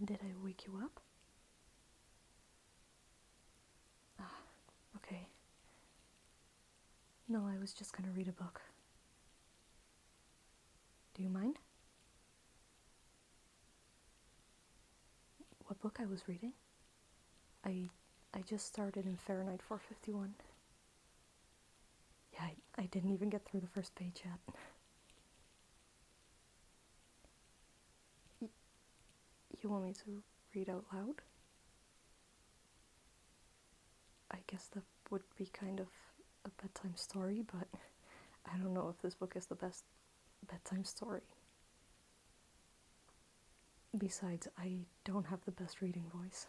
Did I wake you up? Ah, okay. No, I was just gonna read a book. Do you mind? What book I was reading? I just started in Fahrenheit 451. Yeah, I didn't even get through the first page yet. You want me to read out loud? I guess that would be kind of a bedtime story, but I don't know if this book is the best bedtime story. Besides, I don't have the best reading voice.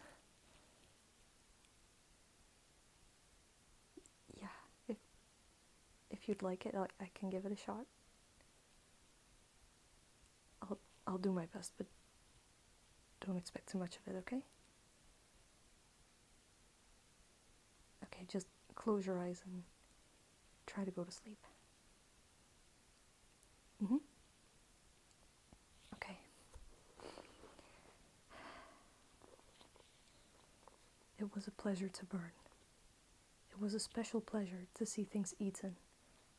Yeah, if you'd like it, I can give it a shot. I'll do my best, but don't expect too much of it, okay? Okay, just close your eyes and try to go to sleep. Okay. It was a pleasure to burn. It was a special pleasure to see things eaten,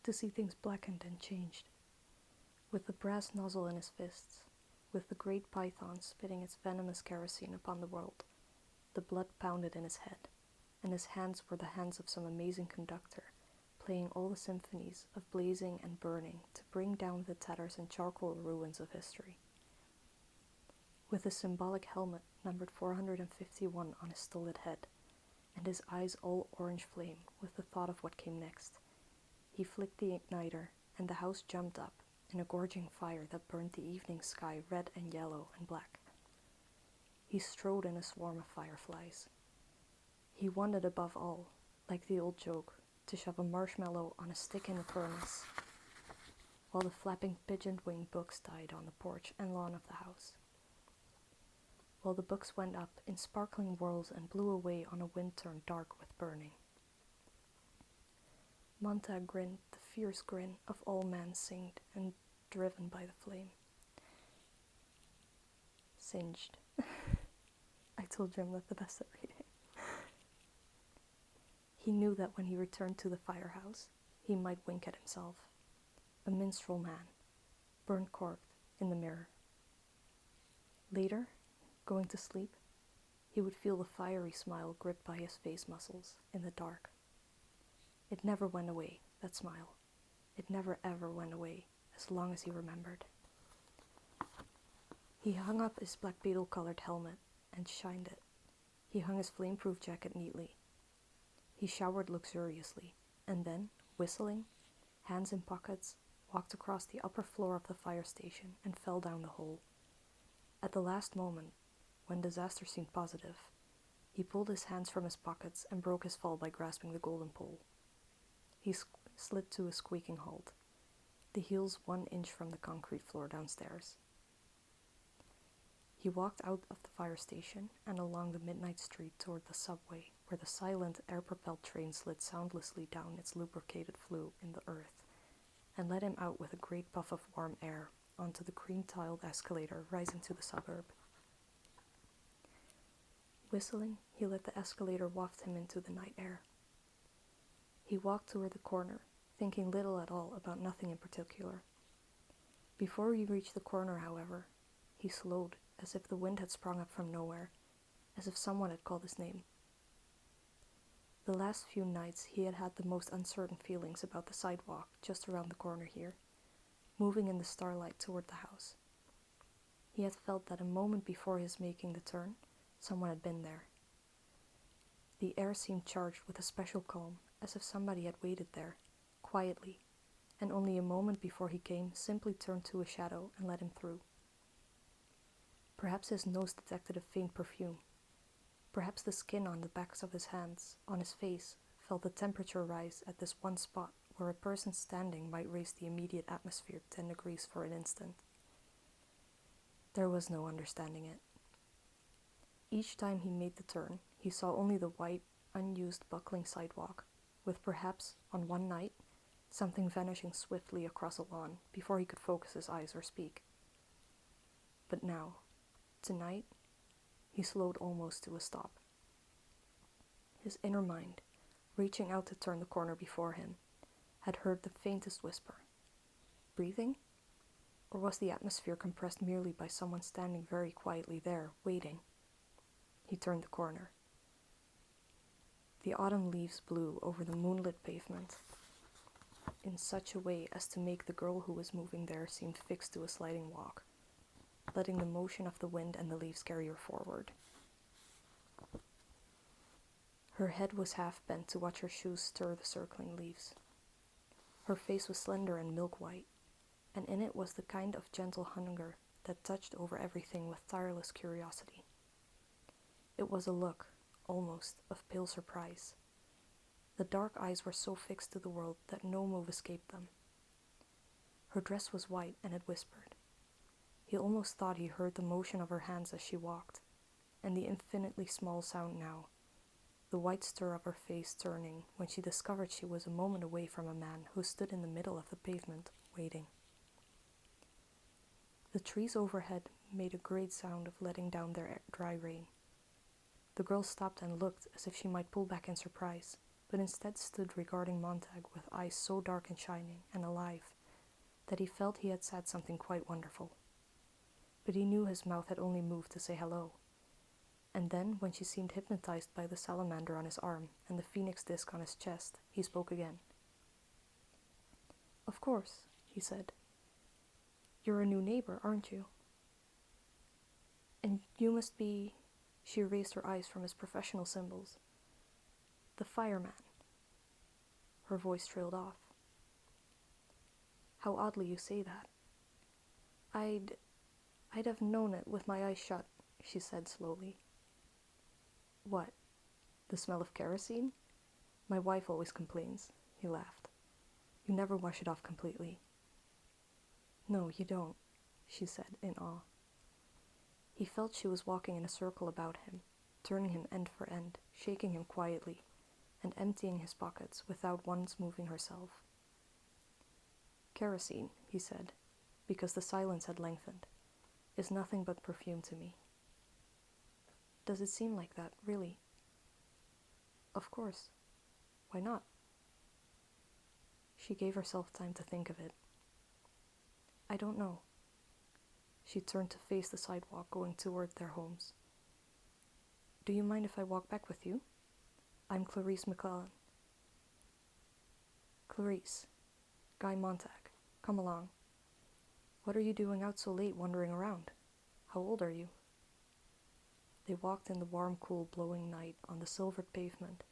to see things blackened and changed. With the brass nozzle in his fists, with the great python spitting its venomous kerosene upon the world, the blood pounded in his head, and his hands were the hands of some amazing conductor, playing all the symphonies of blazing and burning to bring down the tatters and charcoal ruins of history. With his symbolic helmet numbered 451 on his stolid head, and his eyes all orange flame with the thought of what came next, he flicked the igniter, and the house jumped up in a gorging fire that burned the evening sky red and yellow and black. He strode in a swarm of fireflies. He wanted above all, like the old joke, to shove a marshmallow on a stick in the furnace, while the flapping pigeon-winged books died on the porch and lawn of the house. While the books went up in sparkling whirls and blew away on a wind turned dark with burning. Montag grinned the fierce grin of all men singed and driven by the flame. Singed. I told Jim that the best at reading. He knew that when he returned to the firehouse, he might wink at himself, a minstrel man, burnt corked in the mirror. Later, going to sleep, he would feel the fiery smile gripped by his face muscles in the dark. It never went away, that smile. It never ever went away, as long as he remembered. He hung up his black beetle-colored helmet and shined it. He hung his flame-proof jacket neatly. He showered luxuriously, and then, whistling, hands in pockets, walked across the upper floor of the fire station and fell down the hole. At the last moment, when disaster seemed positive, he pulled his hands from his pockets and broke his fall by grasping the golden pole. He slid to a squeaking halt, the heels 1 inch from the concrete floor downstairs. He walked out of the fire station and along the midnight street toward the subway, where the silent air-propelled train slid soundlessly down its lubricated flue in the earth, and let him out with a great puff of warm air onto the cream-tiled escalator rising to the suburb. Whistling, he let the escalator waft him into the night air. He walked toward the corner, thinking little at all about nothing in particular. Before he reached the corner, however, he slowed, as if the wind had sprung up from nowhere, as if someone had called his name. The last few nights he had had the most uncertain feelings about the sidewalk just around the corner here, moving in the starlight toward the house. He had felt that a moment before his making the turn, someone had been there. The air seemed charged with a special calm, as if somebody had waited there, quietly, and only a moment before he came simply turned to a shadow and let him through. Perhaps his nose detected a faint perfume. Perhaps the skin on the backs of his hands, on his face, felt the temperature rise at this one spot where a person standing might raise the immediate atmosphere 10 degrees for an instant. There was no understanding it. Each time he made the turn, he saw only the white, unused, buckling sidewalk, with perhaps, on one night, something vanishing swiftly across a lawn before he could focus his eyes or speak. But now, tonight, he slowed almost to a stop. His inner mind, reaching out to turn the corner before him, had heard the faintest whisper. Breathing? Or was the atmosphere compressed merely by someone standing very quietly there, waiting? He turned the corner. The autumn leaves blew over the moonlit pavement in such a way as to make the girl who was moving there seem fixed to a sliding walk, letting the motion of the wind and the leaves carry her forward. Her head was half bent to watch her shoes stir the circling leaves. Her face was slender and milk-white, and in it was the kind of gentle hunger that touched over everything with tireless curiosity. It was a look, almost, of pale surprise. The dark eyes were so fixed to the world that no move escaped them. Her dress was white, and it whispered. He almost thought he heard the motion of her hands as she walked, and the infinitely small sound now, the white stir of her face turning when she discovered she was a moment away from a man who stood in the middle of the pavement, waiting. The trees overhead made a great sound of letting down their dry rain. The girl stopped and looked as if she might pull back in surprise, but instead stood regarding Montag with eyes so dark and shining and alive that he felt he had said something quite wonderful. But he knew his mouth had only moved to say hello. And then, when she seemed hypnotized by the salamander on his arm and the phoenix disc on his chest, he spoke again. "Of course," he said. "You're a new neighbor, aren't you? And you must be—" She raised her eyes from his professional symbols. "The Fireman." Her voice trailed off. "How oddly you say that. I'd have known it with my eyes shut," she said slowly. "What? The smell of kerosene? My wife always complains," he laughed. "You never wash it off completely." "No, you don't," she said in awe. He felt she was walking in a circle about him, turning him end for end, shaking him quietly, and emptying his pockets without once moving herself. "Kerosene," he said, because the silence had lengthened, "is nothing but perfume to me." "Does it seem like that, really?" "Of course. Why not?" She gave herself time to think of it. "I don't know." She turned to face the sidewalk going toward their homes. "Do you mind if I walk back with you? I'm Clarice McClellan." "Clarice. Guy Montag. Come along. What are you doing out so late wandering around? How old are you?" They walked in the warm, cool, blowing night on the silvered pavement,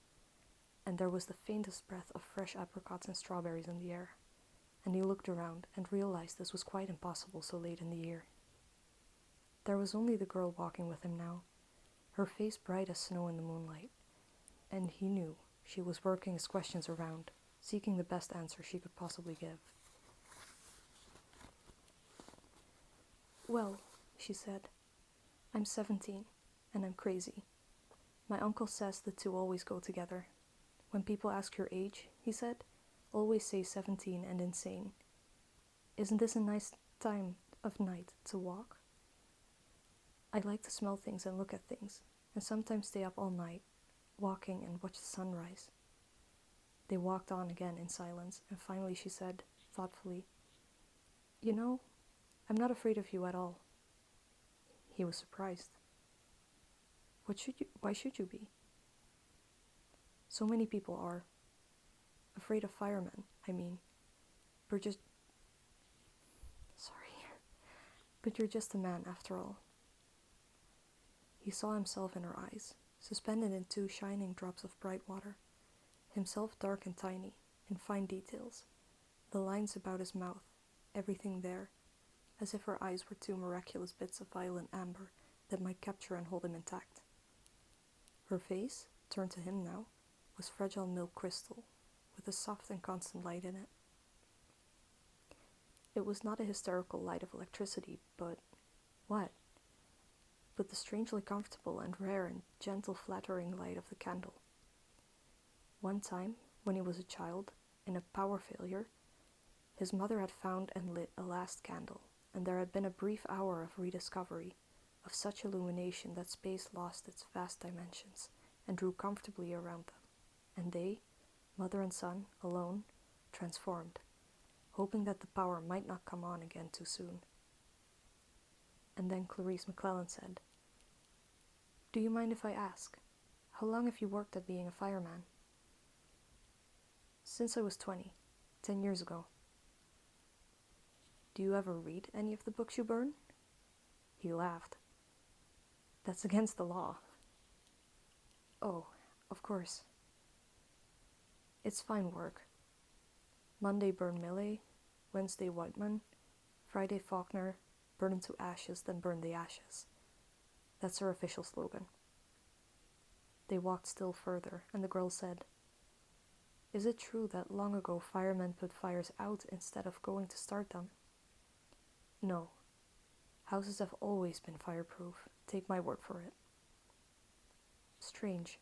and there was the faintest breath of fresh apricots and strawberries in the air, and he looked around and realized this was quite impossible so late in the year. There was only the girl walking with him now, her face bright as snow in the moonlight, and he knew she was working his questions around, seeking the best answer she could possibly give. "Well," she said, "I'm 17, and I'm crazy. My uncle says the two always go together. When people ask your age," he said, "always say 17 and insane. Isn't this a nice time of night to walk? I like to smell things and look at things, and sometimes stay up all night, walking and watch the sunrise." They walked on again in silence, and finally she said, thoughtfully, "You know, I'm not afraid of you at all." He was surprised. Why should you be?" "So many people are. Afraid of firemen, I mean. But you're just a man after all." He saw himself in her eyes, suspended in two shining drops of bright water, himself dark and tiny, in fine details, the lines about his mouth, everything there, as if her eyes were two miraculous bits of violet amber that might capture and hold him intact. Her face, turned to him now, was fragile milk crystal, with a soft and constant light in it. It was not a hysterical light of electricity, but what? But the strangely comfortable and rare and gentle flattering light of the candle. One time, when he was a child, in a power failure, his mother had found and lit a last candle, and there had been a brief hour of rediscovery, of such illumination that space lost its vast dimensions and drew comfortably around them, and they, mother and son, alone, transformed, hoping that the power might not come on again too soon. And then Clarice McClellan said, "Do you mind if I ask, how long have you worked at being a fireman?" "Since I was 20, 10 years ago." "Do you ever read any of the books you burn?" He laughed. "That's against the law." "Oh, of course." "It's fine work. Monday burn Millet, Wednesday Whiteman, Friday Faulkner, burn them to ashes, then burn the ashes. That's our official slogan." They walked still further, and the girl said, "Is it true that long ago firemen put fires out instead of going to start them?" "No. Houses have always been fireproof. Take my word for it." "Strange.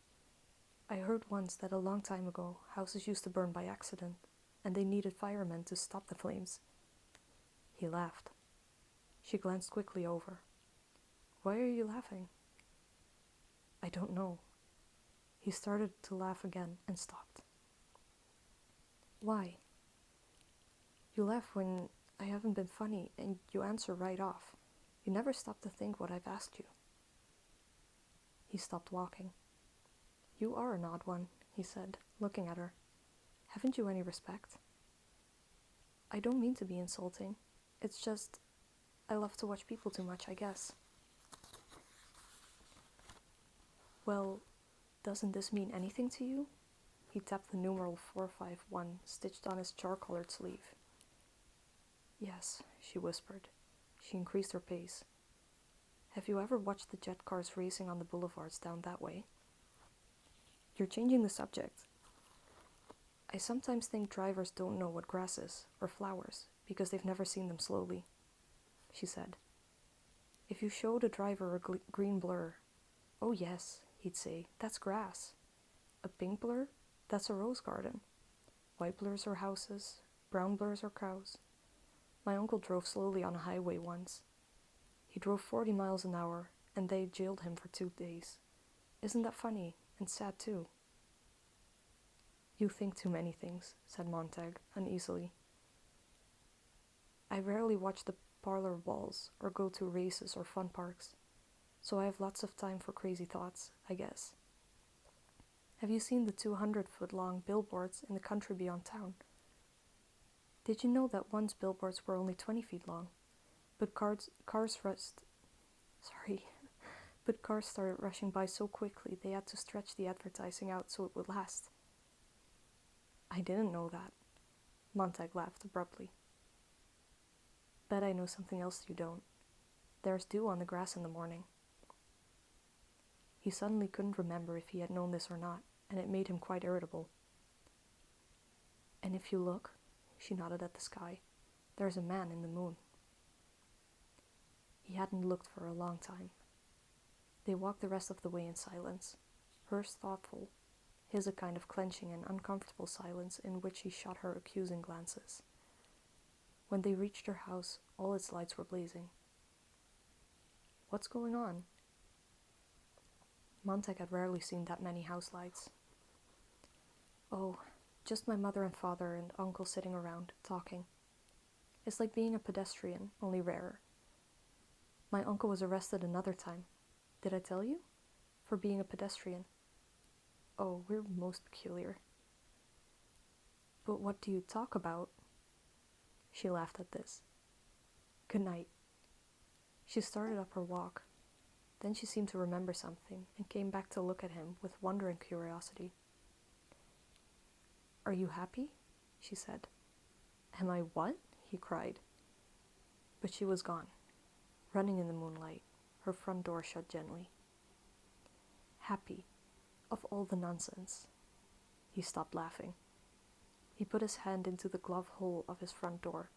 I heard once that a long time ago houses used to burn by accident, and they needed firemen to stop the flames." He laughed. She glanced quickly over. "Why are you laughing?" "I don't know." He started to laugh again and stopped. "Why?" "You laugh when I haven't been funny, and you answer right off. You never stop to think what I've asked you." He stopped walking. "You are an odd one," he said, looking at her. "Haven't you any respect?" "I don't mean to be insulting. It's just, I love to watch people too much, I guess." "Well, doesn't this mean anything to you?" He tapped the numeral 451 stitched on his char-colored sleeve. "Yes," she whispered. She increased her pace. "Have you ever watched the jet cars racing on the boulevards down that way?" "You're changing the subject." "I sometimes think drivers don't know what grass is, or flowers, because they've never seen them slowly," she said. "If you showed a driver a green blur, 'Oh yes,' he'd say, 'that's grass.' A pink blur, 'That's a rose garden.' White blurs are houses, brown blurs are cows. My uncle drove slowly on a highway once. He drove 40 miles an hour, and they jailed him for 2 days. Isn't that funny, and sad too?" "You think too many things," said Montag, uneasily. "I rarely watch the parlor balls, or go to races or fun parks, so I have lots of time for crazy thoughts, I guess. Have you seen the 200-foot-long billboards in the country beyond town? Did you know that once billboards were only 20 feet long, but cars started rushing by so quickly they had to stretch the advertising out so it would last?" "I didn't know that." Montag laughed abruptly. "Bet I know something else you don't. There's dew on the grass in the morning." He suddenly couldn't remember if he had known this or not, and it made him quite irritable. "And if you look," she nodded at the sky, "there's a man in the moon." He hadn't looked for a long time. They walked the rest of the way in silence, hers thoughtful, his a kind of clenching and uncomfortable silence in which he shot her accusing glances. When they reached her house, all its lights were blazing. "What's going on?" Montag had rarely seen that many house lights. "Oh, just my mother and father and uncle sitting around, talking. It's like being a pedestrian, only rarer. My uncle was arrested another time. Did I tell you? For being a pedestrian. Oh, we're most peculiar." "But what do you talk about?" She laughed at this. "Good night." She started up her walk. Then she seemed to remember something and came back to look at him with wondering curiosity. "Are you happy?" she said. "Am I what?" he cried. But she was gone, running in the moonlight, her front door shut gently. Happy, of all the nonsense. He stopped laughing. He put his hand into the glove hole of his front door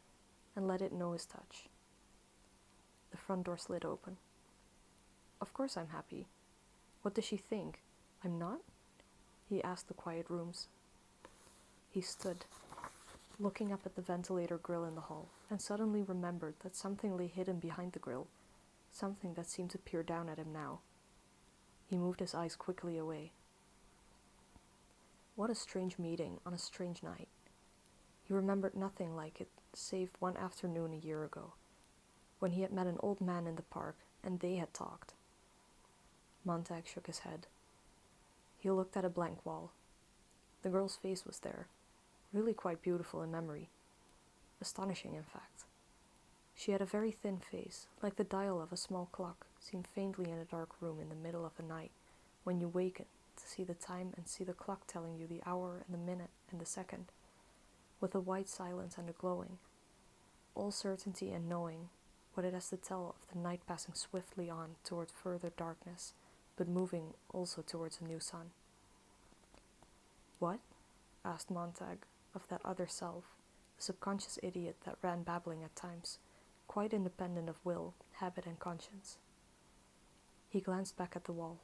and let it know his touch. The front door slid open. "Of course I'm happy. What does she think? I'm not?" he asked the quiet rooms. He stood, looking up at the ventilator grill in the hall, and suddenly remembered that something lay hidden behind the grill, something that seemed to peer down at him now. He moved his eyes quickly away. What a strange meeting on a strange night. He remembered nothing like it, save one afternoon a year ago, when he had met an old man in the park and they had talked. Montag shook his head. He looked at a blank wall. The girl's face was there, really quite beautiful in memory. Astonishing, in fact. She had a very thin face, like the dial of a small clock, seen faintly in a dark room in the middle of the night, when you waken to see the time and see the clock telling you the hour and the minute and the second, with a white silence and a glowing, all certainty and knowing what it has to tell of the night passing swiftly on towards further darkness, but moving also towards a new sun. What? Asked Montag of that other self, the subconscious idiot that ran babbling at times, quite independent of will, habit, and conscience. He glanced back at the wall.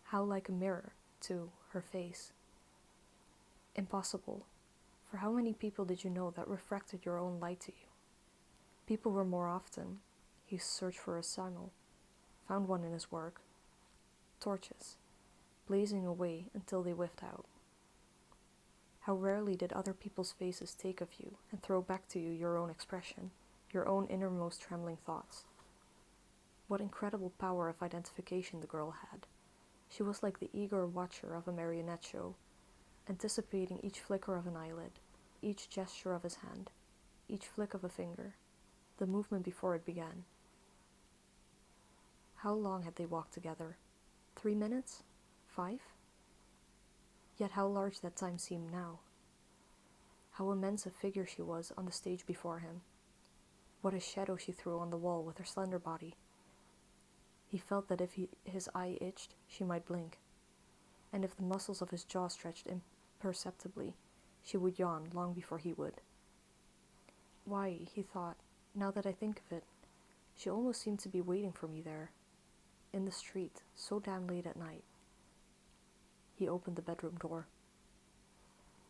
How like a mirror, too, her face. Impossible, for how many people did you know that refracted your own light to you? People were more often. He searched for a signal, found one in his work. Torches, blazing away until they whiffed out. How rarely did other people's faces take of you and throw back to you your own expression, your own innermost trembling thoughts. What incredible power of identification the girl had. She was like the eager watcher of a marionette show, anticipating each flicker of an eyelid, each gesture of his hand, each flick of a finger, the movement before it began. How long had they walked together? 3 minutes? 5? Yet how large that time seemed now. How immense a figure she was on the stage before him. What a shadow she threw on the wall with her slender body. He felt that if his eye itched, she might blink, and if the muscles of his jaw stretched imperceptibly, she would yawn long before he would. Why, he thought, now that I think of it, she almost seemed to be waiting for me there, in the street, so damn late at night. He opened the bedroom door.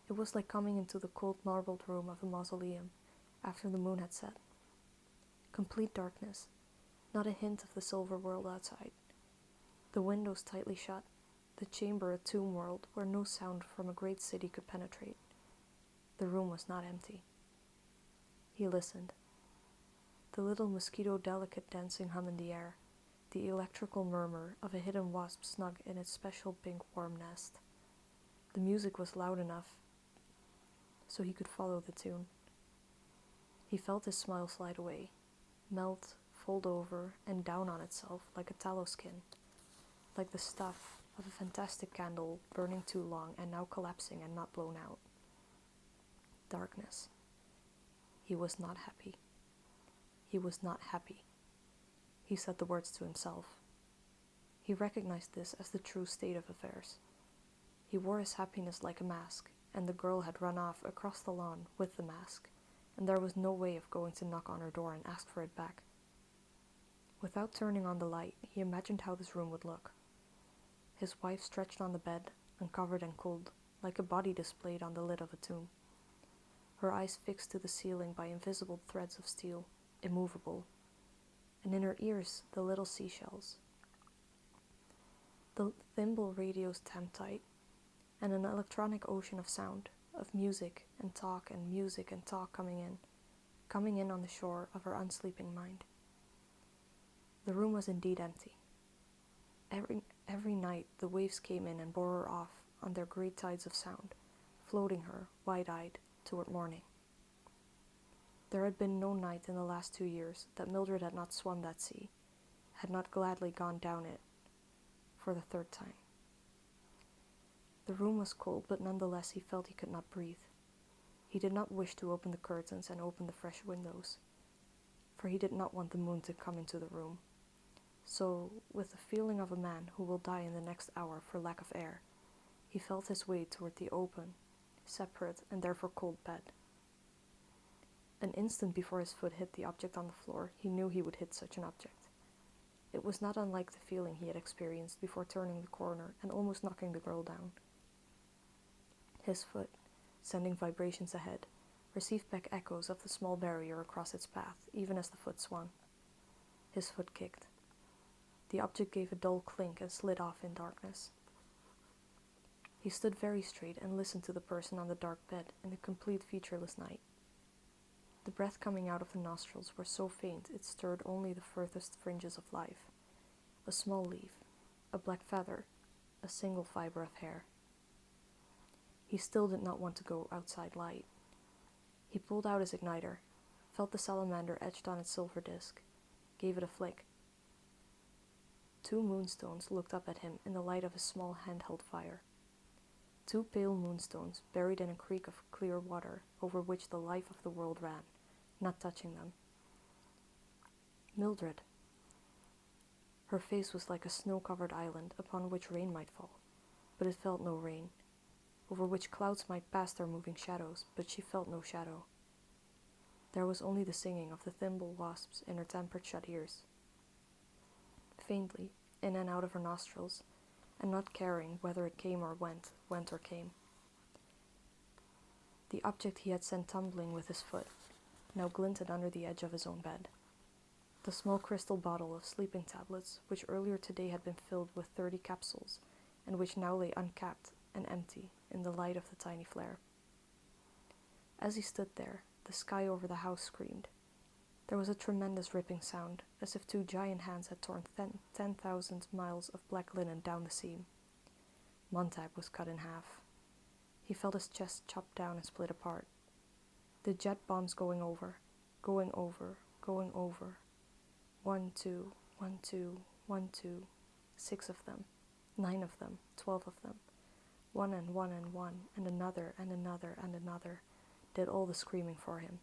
It was like coming into the cold marbled room of a mausoleum after the moon had set. Complete darkness, not a hint of the silver world outside. The windows tightly shut, the chamber a tomb world where no sound from a great city could penetrate. The room was not empty. He listened. The little mosquito delicate dancing hum in the air, the electrical murmur of a hidden wasp snug in its special pink warm nest. The music was loud enough so he could follow the tune. He felt his smile slide away, melt, fold over, and down on itself like a tallow skin, like the stuff of a fantastic candle burning too long and now collapsing and not blown out. Darkness. He was not happy. He was not happy. He said the words to himself. He recognized this as the true state of affairs. He wore his happiness like a mask, and the girl had run off across the lawn with the mask, and there was no way of going to knock on her door and ask for it back. Without turning on the light, he imagined how this room would look. His wife stretched on the bed, uncovered and cold, like a body displayed on the lid of a tomb. Her eyes fixed to the ceiling by invisible threads of steel, immovable, and in her ears the little seashells. The thimble radios tamped tight, and an electronic ocean of sound, of music and talk coming in on the shore of her unsleeping mind. The room was indeed empty. Every night the waves came in and bore her off on their great tides of sound, floating her, wide-eyed, toward morning. There had been no night in the last 2 years that Mildred had not swum that sea, had not gladly gone down it for the 3rd time. The room was cold, but nonetheless he felt he could not breathe. He did not wish to open the curtains and open the fresh windows, for he did not want the moon to come into the room. So, with the feeling of a man who will die in the next hour for lack of air, he felt his way toward the open, separate, and therefore cold bed. An instant before his foot hit the object on the floor, he knew he would hit such an object. It was not unlike the feeling he had experienced before turning the corner and almost knocking the girl down. His foot, sending vibrations ahead, received back echoes of the small barrier across its path, even as the foot swung. His foot kicked. The object gave a dull clink and slid off in darkness. He stood very straight and listened to the person on the dark bed in the complete featureless night. The breath coming out of the nostrils was so faint it stirred only the furthest fringes of life. A small leaf, a black feather, a single fiber of hair. He still did not want to go outside light. He pulled out his igniter, felt the salamander etched on its silver disc, gave it a flick. 2 moonstones looked up at him in the light of his small handheld fire. 2 pale moonstones buried in a creek of clear water over which the life of the world ran, not touching them. Mildred. Her face was like a snow-covered island upon which rain might fall, but it felt no rain, over which clouds might pass their moving shadows, but she felt no shadow. There was only the singing of the thimble wasps in her tempered shut ears. Faintly, in and out of her nostrils, and not caring whether it came or went or came. The object he had sent tumbling with his foot now glinted under the edge of his own bed. The small crystal bottle of sleeping tablets, which earlier today had been filled with 30 capsules, and which now lay uncapped and empty in the light of the tiny flare. As he stood there, the sky over the house screamed. There was a tremendous ripping sound, as if 2 giant hands had torn 10,000 miles of black linen down the seam. Montag was cut in half. He felt his chest chopped down and split apart. The jet bombs going over, going over, going over. 1, 2, 1, 2, 1, 2. 6 of them, 9 of them, 12 of them. 1 and 1 and 1, and another and another and another, did all the screaming for him.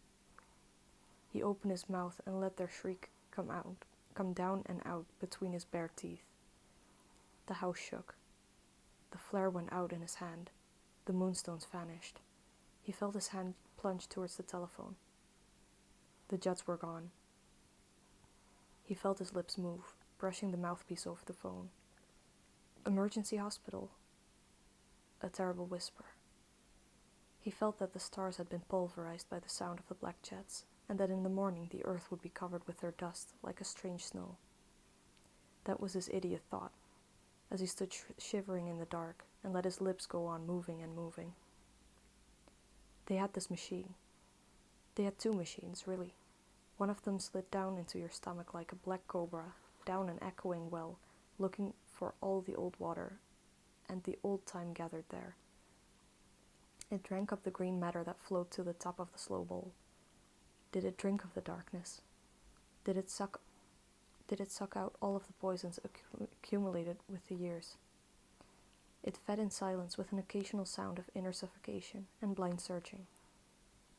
He opened his mouth and let their shriek come down and out between his bare teeth. The house shook. The flare went out in his hand. The moonstones vanished. He felt his hand plunge towards the telephone. The jets were gone. He felt his lips move, brushing the mouthpiece over the phone. Emergency hospital. A terrible whisper. He felt that the stars had been pulverized by the sound of the black jets, and that in the morning the earth would be covered with their dust like a strange snow. That was his idiot thought, as he stood shivering in the dark and let his lips go on moving and moving. They had this machine. They had 2 machines, really. One of them slid down into your stomach like a black cobra, down an echoing well, looking for all the old water and the old time gathered there. It drank up the green matter that flowed to the top of the slow bowl. Did it drink of the darkness? Did it suck out all of the poisons accumulated with the years? It fed in silence with an occasional sound of inner suffocation and blind searching.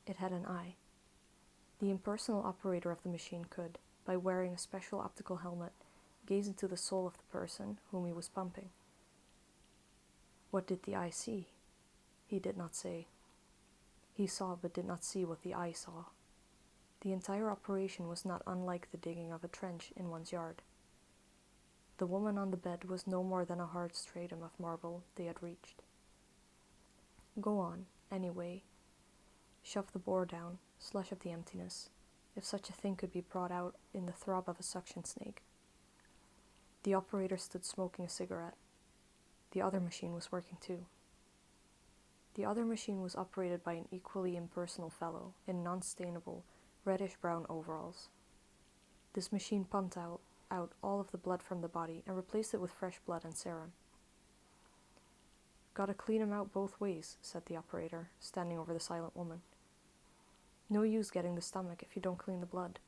It had an eye. The impersonal operator of the machine could, by wearing a special optical helmet, gaze into the soul of the person whom he was pumping. What did the eye see? He did not say. He saw but did not see what the eye saw. The entire operation was not unlike the digging of a trench in one's yard. The woman on the bed was no more than a hard stratum of marble they had reached. Go on, anyway. Shove the bore down, slush up the emptiness, if such a thing could be brought out in the throb of a suction snake. The operator stood smoking a cigarette. The other machine was working too. The other machine was operated by an equally impersonal fellow in non-stainable, reddish-brown overalls. This machine pumped out all of the blood from the body and replaced it with fresh blood and serum. Gotta clean 'em out both ways, said the operator, standing over the silent woman. No use getting the stomach if you don't clean the blood.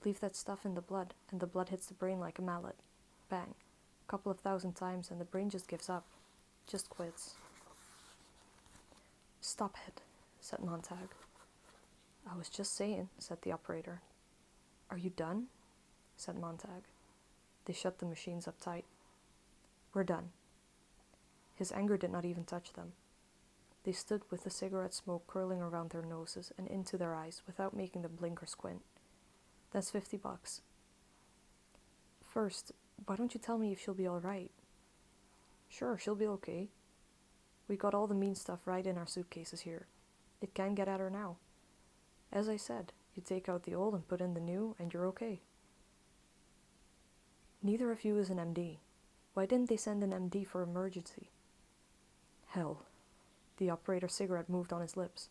Leave that stuff in the blood, and the blood hits the brain like a mallet. Bang. A couple of 1,000 times, and the brain just gives up. Just quits. Stop it, said Montag. I was just saying, said the operator. Are you done? Said Montag. They shut the machines up tight. We're done. His anger did not even touch them. They stood with the cigarette smoke curling around their noses and into their eyes without making them blink or squint. That's $50. First, why don't you tell me if she'll be all right? Sure, she'll be okay. We got all the mean stuff right in our suitcases here. It can't get at her now. As I said, you take out the old and put in the new, and you're okay. Neither of you is an MD. Why didn't they send an MD for emergency? Hell. The operator's cigarette moved on his lips.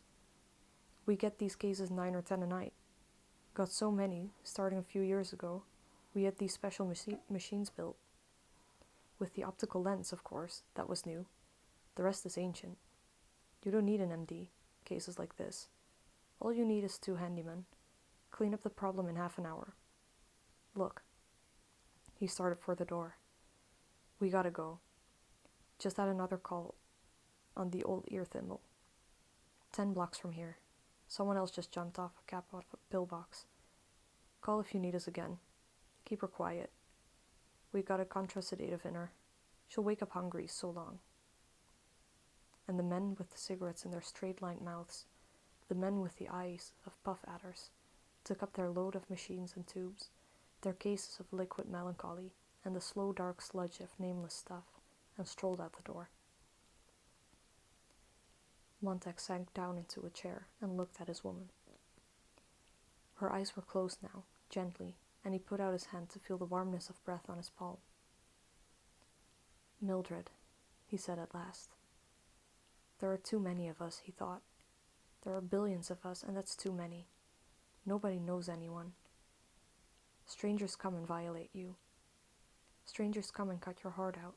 We get these cases 9 or 10 a night. Got so many, starting a few years ago, we had these special machines built. With the optical lens, of course, that was new. The rest is ancient. You don't need an MD, cases like this. All you need is 2 handymen. Clean up the problem in half an hour. Look. He started for the door. We gotta go. Just had another call on the old ear thimble. 10 blocks from here. Someone else just jumped off a cap off a pillbox. Call if you need us again. Keep her quiet. We got a contrasedative in her. She'll wake up hungry so long. And the men with the cigarettes in their straight-lined mouths, the men with the eyes of puff adders, took up their load of machines and tubes, their cases of liquid melancholy, and the slow dark sludge of nameless stuff, and strolled out the door. Montag sank down into a chair and looked at his woman. Her eyes were closed now, gently, and he put out his hand to feel the warmness of breath on his palm. Mildred, he said at last. There are too many of us, he thought. There are billions of us, and that's too many. Nobody knows anyone. Strangers come and violate you. Strangers come and cut your heart out.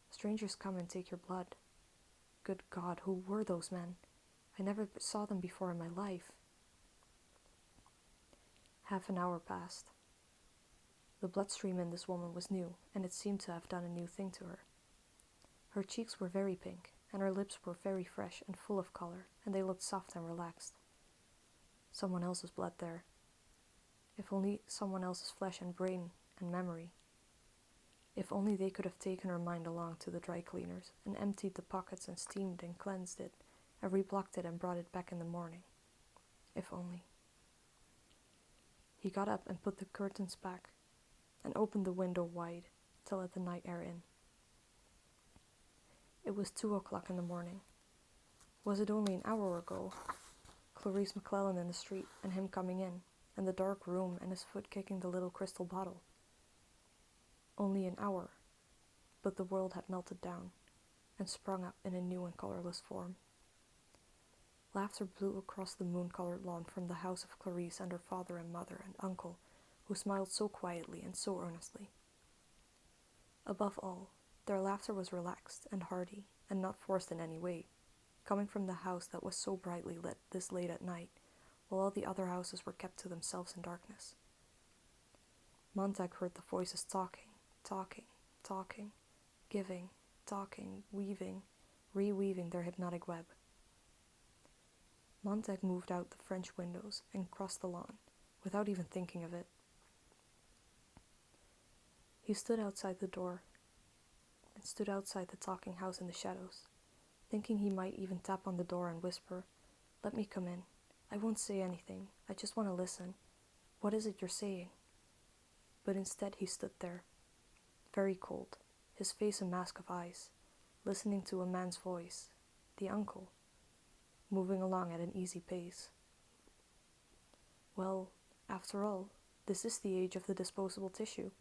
Strangers come and take your blood. Good God, who were those men? I never saw them before in my life. Half an hour passed. The bloodstream in this woman was new, and it seemed to have done a new thing to her. Her cheeks were very pink, and her lips were very fresh and full of color, and they looked soft and relaxed. Someone else's blood there. If only someone else's flesh and brain and memory. If only they could have taken her mind along to the dry cleaners and emptied the pockets and steamed and cleansed it and reblocked it and brought it back in the morning. If only. He got up and put the curtains back and opened the window wide to let the night air in. It was 2 o'clock in the morning. Was it only an hour ago? Clarice McClellan in the street and him coming in, and the dark room and his foot kicking the little crystal bottle. Only an hour, but the world had melted down and sprung up in a new and colorless form. Laughter blew across the moon-colored lawn from the house of Clarice and her father and mother and uncle, who smiled so quietly and so earnestly. Above all, their laughter was relaxed and hearty and not forced in any way, coming from the house that was so brightly lit this late at night, while all the other houses were kept to themselves in darkness. Montag heard the voices talking, giving, talking, weaving, reweaving their hypnotic web. Montag moved out the French windows and crossed the lawn, without even thinking of it. He stood outside the door, and stood outside the talking house in the shadows, thinking he might even tap on the door and whisper, "Let me come in. I won't say anything. I just want to listen. What is it you're saying?" But instead he stood there, very cold, his face a mask of ice, listening to a man's voice, the uncle, moving along at an easy pace. Well, after all, this is the age of the disposable tissue.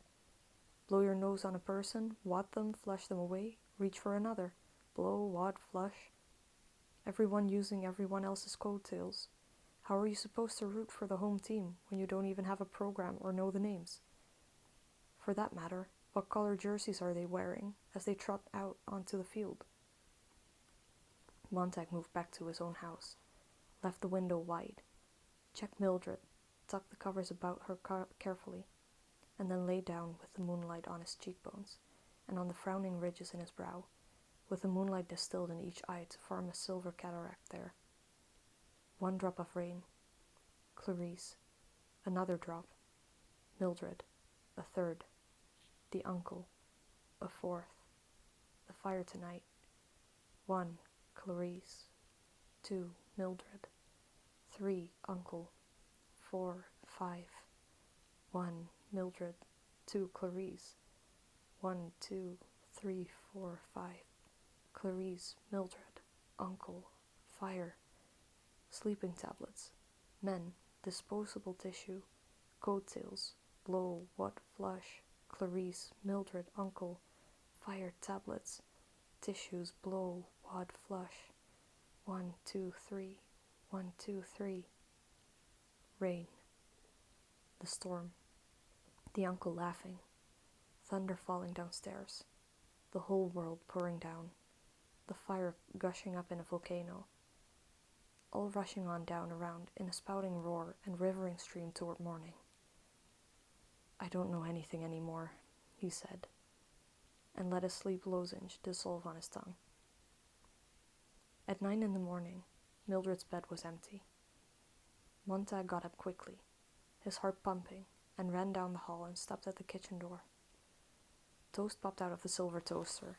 Blow your nose on a person, wad them, flush them away, reach for another, blow, wad, flush. Everyone using everyone else's coattails. How are you supposed to root for the home team when you don't even have a program or know the names? For that matter, what color jerseys are they wearing as they trot out onto the field? Montag moved back to his own house, left the window wide, checked Mildred, tucked the covers about her carefully, and then lay down with the moonlight on his cheekbones and on the frowning ridges in his brow, with the moonlight distilled in each eye to form a silver cataract there. 1 drop of rain. Clarice. Another drop. Mildred. A 3rd. The uncle. A 4th. The fire tonight. 1. Clarice. 2. Mildred. 3. Uncle. 4. 5. 1. Mildred. 2. Clarice. 1, 2, 3, 4, 5. Clarice, Mildred, uncle, fire, sleeping tablets, men, disposable tissue, coattails, blow, wad, flush, Clarice, Mildred, Uncle, fire, tablets, tissues, blow, wad, flush. 1, 2, 3, 1, 2, 3. Rain. The storm. The uncle laughing. Thunder falling downstairs. The whole world pouring down. The fire gushing up in a volcano. All rushing on down around in a spouting roar and rivering stream toward morning. I don't know anything anymore, he said, and let a sleep lozenge dissolve on his tongue. At 9 in the morning, Mildred's bed was empty. Montag got up quickly, his heart pumping, and ran down the hall and stopped at the kitchen door. Toast popped out of the silver toaster,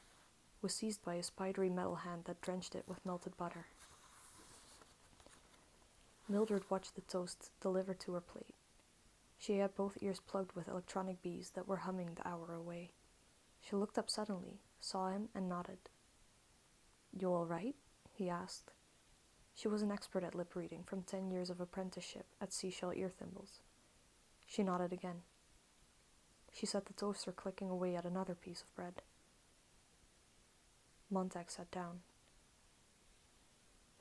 was seized by a spidery metal hand that drenched it with melted butter. Mildred watched the toast delivered to her plate. She had both ears plugged with electronic bees that were humming the hour away. She looked up suddenly, saw him, and nodded. "You all right?" he asked. She was an expert at lip reading from 10 years of apprenticeship at seashell ear thimbles. She nodded again. She set the toaster clicking away at another piece of bread. Montag sat down.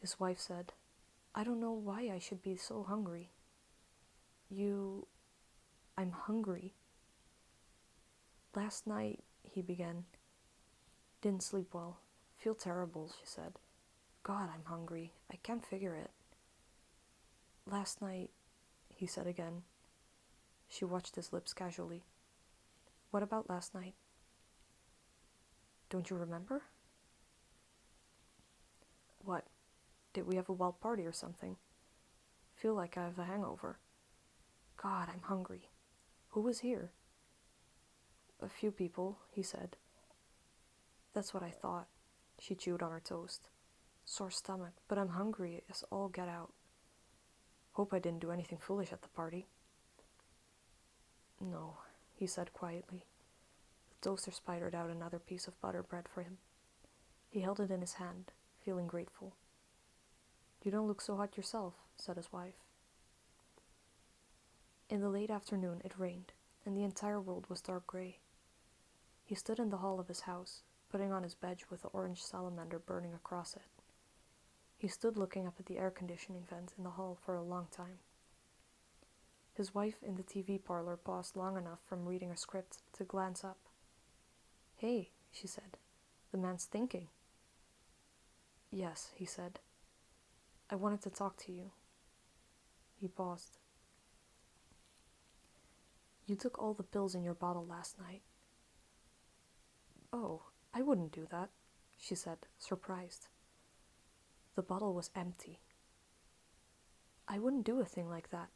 His wife said, "I don't know why I should be so hungry." I'm hungry. "Last night," he began. "Didn't sleep well. Feel terrible," she said. "God, I'm hungry. I can't figure it." "Last night," he said again. She watched his lips casually. "What about last night?" "Don't you remember?" "What? Did we have a wild party or something? Feel like I have a hangover. God, I'm hungry. Who was here?" "A few people," he said. "That's what I thought." She chewed on her toast. "Sore stomach, but I'm hungry as all get out. Hope I didn't do anything foolish at the party." "No," he said quietly. The toaster spidered out another piece of butter bread for him. He held it in his hand, feeling grateful. "You don't look so hot yourself," said his wife. In the late afternoon it rained, and the entire world was dark gray. He stood in the hall of his house, putting on his badge with the orange salamander burning across it. He stood looking up at the air conditioning vent in the hall for a long time. His wife in the TV parlor paused long enough from reading a script to glance up. "Hey," she said, "the man's thinking." "Yes," he said. "I wanted to talk to you." He paused. "You took all the pills in your bottle last night." "Oh, I wouldn't do that," she said, surprised. The bottle was empty. "I wouldn't do a thing like that."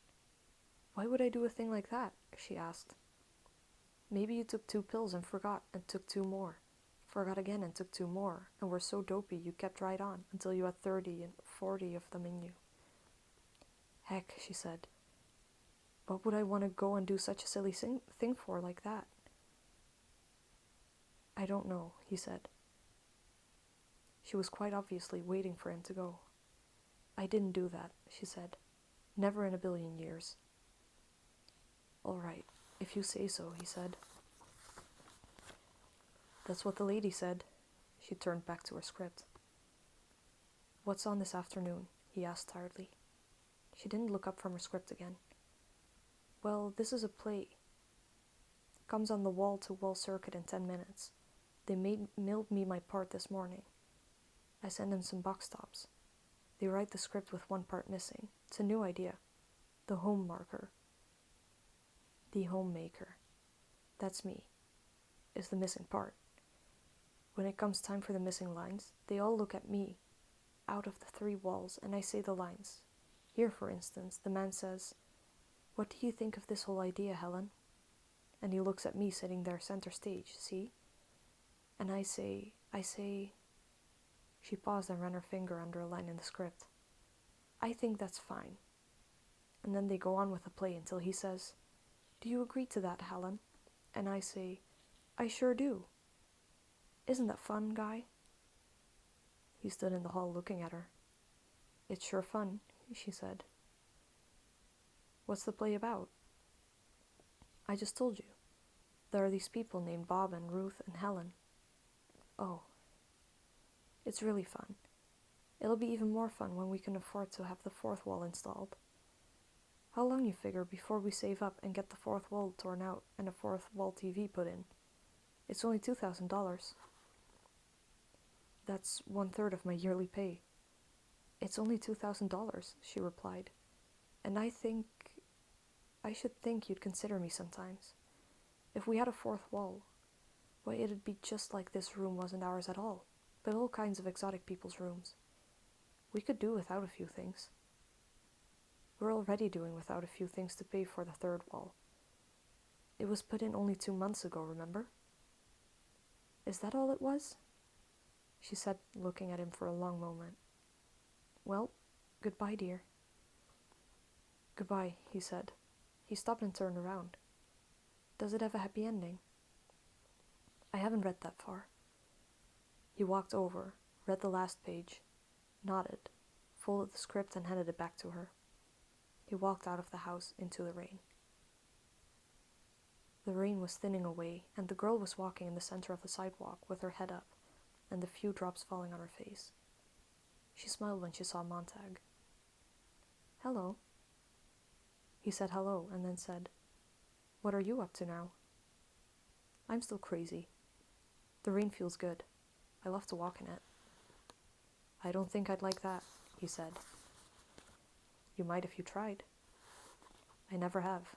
"Why would I do a thing like that?" she asked. "Maybe you took 2 pills and forgot and took 2 more. Forgot again and took 2 more, and were so dopey you kept right on until you had 30 and 40 of them in you." "Heck," she said. "What would I want to go and do such a silly thing for like that?" "I don't know," he said. She was quite obviously waiting for him to go. "I didn't do that," she said. "Never in a billion years." "All right, if you say so," he said. "That's what the lady said." She turned back to her script. "What's on this afternoon?" he asked tiredly. She didn't look up from her script again. "Well, this is a play. Comes on the wall-to-wall circuit in 10 minutes. They mailed me my part this morning. I sent them some box tops. They write the script with 1 part missing. It's a new idea. The home marker. The homemaker. That's me. Is the missing part. When it comes time for the missing lines, they all look at me, out of the 3 walls, and I say the lines. Here, for instance, the man says, 'What do you think of this whole idea, Helen?' And he looks at me sitting there center stage, see? And I say, She paused and ran her finger under a line in the script. "I think that's fine." And then they go on with the play until he says, "Do you agree to that, Helen?" And I say, "I sure do." Isn't that fun, Guy? He stood in the hall looking at her. "It's sure fun," she said. "What's the play about?" "I just told you. there are these people named Bob and Ruth and Helen. Oh. It's really fun. It'll be even more fun when we can afford to have the fourth wall installed. How long you figure before we save up and get the fourth wall torn out and a fourth wall TV put in? It's only $2,000. That's 1/3 of my yearly pay. It's only $2,000, she replied. And I should think you'd consider me sometimes. If we had a fourth wall, why, it'd be just like this room wasn't ours at all, but all kinds of exotic people's rooms. We could do without a few things. We're already doing without a few things to pay for the third wall. It was put in only 2 months ago, remember? Is that all it was? She said, looking at him for a long moment. Well, goodbye, dear. Goodbye, he said. He stopped and turned around. Does it have a happy ending? I haven't read that far. He walked over, read the last page, nodded, folded the script and handed it back to her. He walked out of the house into the rain. The rain was thinning away, and the girl was walking in the center of the sidewalk with her head up and the few drops falling on her face. She smiled when she saw Montag. Hello. He said hello and then said, What are you up to now? I'm still crazy. The rain feels good. I love to walk in it. I don't think I'd like that, he said. You might if you tried. I never have.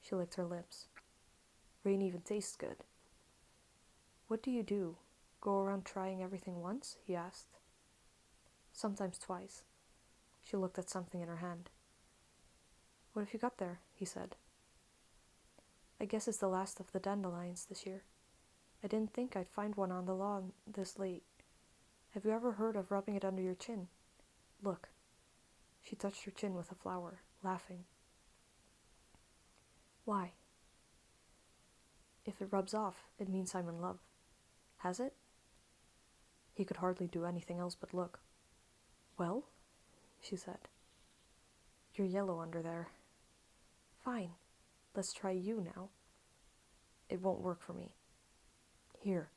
She licked her lips. Rain even tastes good. What do you do? Go around trying everything once? He asked. Sometimes twice. She looked at something in her hand. What have you got there? He said. I guess it's the last of the dandelions this year. I didn't think I'd find one on the lawn this late. Have you ever heard of rubbing it under your chin? Look. She touched her chin with a flower, laughing. Why? If it rubs off, it means I'm in love. Has it? He could hardly do anything else but look. Well, she said. You're yellow under there. Fine. Let's try you now. It won't work for me. Here.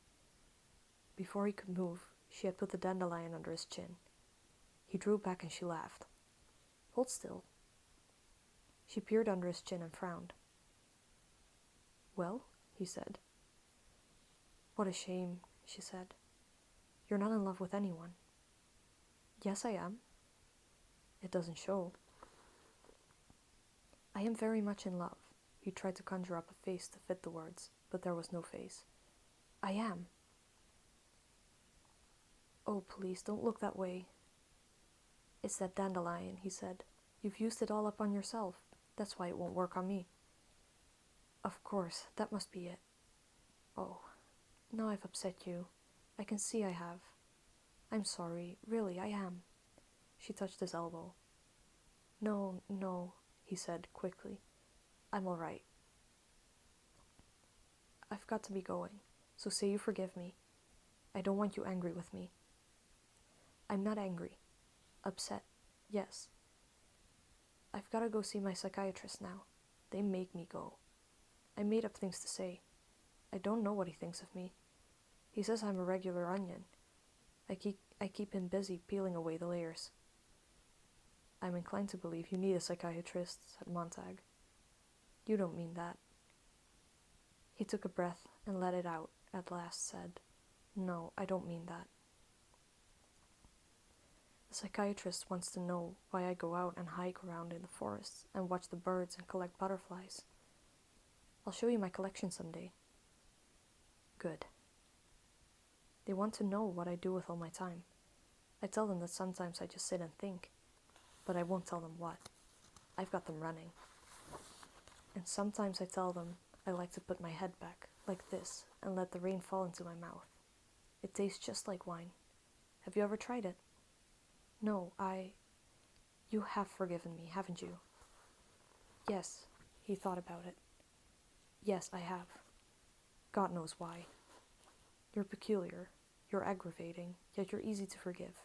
Before he could move, she had put the dandelion under his chin. He drew back and she laughed. Hold still. She peered under his chin and frowned. Well, he said. What a shame, she said. You're not in love with anyone. Yes, I am. It doesn't show. I am very much in love. He tried to conjure up a face to fit the words, but there was no face. I am. Oh, please, don't look that way. It's that dandelion, he said. You've used it all up on yourself. That's why it won't work on me. Of course, that must be it. Oh, now I've upset you. I can see I have. I'm sorry, really, I am. She touched his elbow. No, he said quickly. I'm all right. I've got to be going, so say you forgive me. I don't want you angry with me. I'm not angry. Upset, yes. I've got to go see my psychiatrist now. They make me go. I made up things to say. I don't know what he thinks of me. He says I'm a regular onion. I keep him busy peeling away the layers. I'm inclined to believe you need a psychiatrist, said Montag. You don't mean that. He took a breath and let it out, at last said, No, I don't mean that. The psychiatrist wants to know why I go out and hike around in the forests and watch the birds and collect butterflies. I'll show you my collection someday. Good. They want to know what I do with all my time. I tell them that sometimes I just sit and think, but I won't tell them what. I've got them running. And sometimes I tell them I like to put my head back, like this, and let the rain fall into my mouth. It tastes just like wine. Have you ever tried it? No, You have forgiven me, haven't you? Yes, he thought about it. Yes, I have. God knows why. You're peculiar, you're aggravating, yet you're easy to forgive.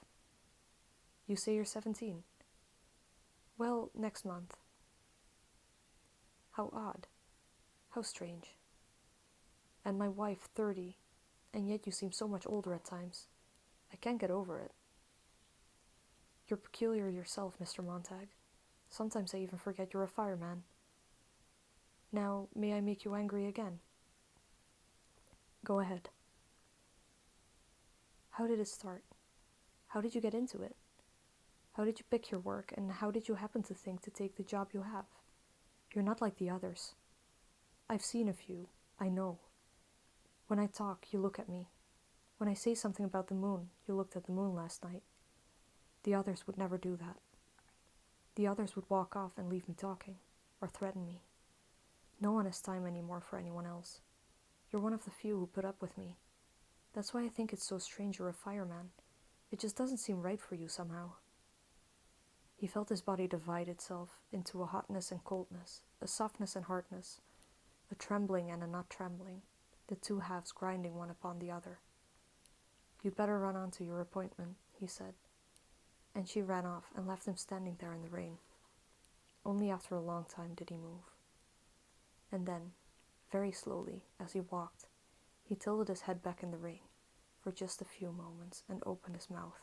You say you're 17. Well, next month. How odd. How strange. And my wife 30, and yet you seem so much older at times. I can't get over it. You're peculiar yourself, Mr. Montag. Sometimes I even forget you're a fireman. Now, may I make you angry again? Go ahead. How did it start? How did you get into it? How did you pick your work, and how did you happen to think to take the job you have? You're not like the others. I've seen a few, I know. When I talk, you look at me. When I say something about the moon, you looked at the moon last night. The others would never do that. The others would walk off and leave me talking, or threaten me. No one has time anymore for anyone else. You're one of the few who put up with me. That's why I think it's so strange you're a fireman. It just doesn't seem right for you somehow. He felt his body divide itself into a hotness and coldness, a softness and hardness, a trembling and a not trembling, the two halves grinding one upon the other. You'd better run on to your appointment, he said, and she ran off and left him standing there in the rain. Only after a long time did he move. And then, very slowly, as he walked, he tilted his head back in the rain for just a few moments and opened his mouth.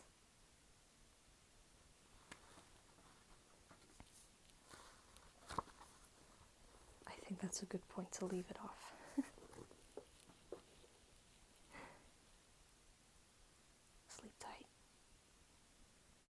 I think that's a good point to leave it off. Sleep tight.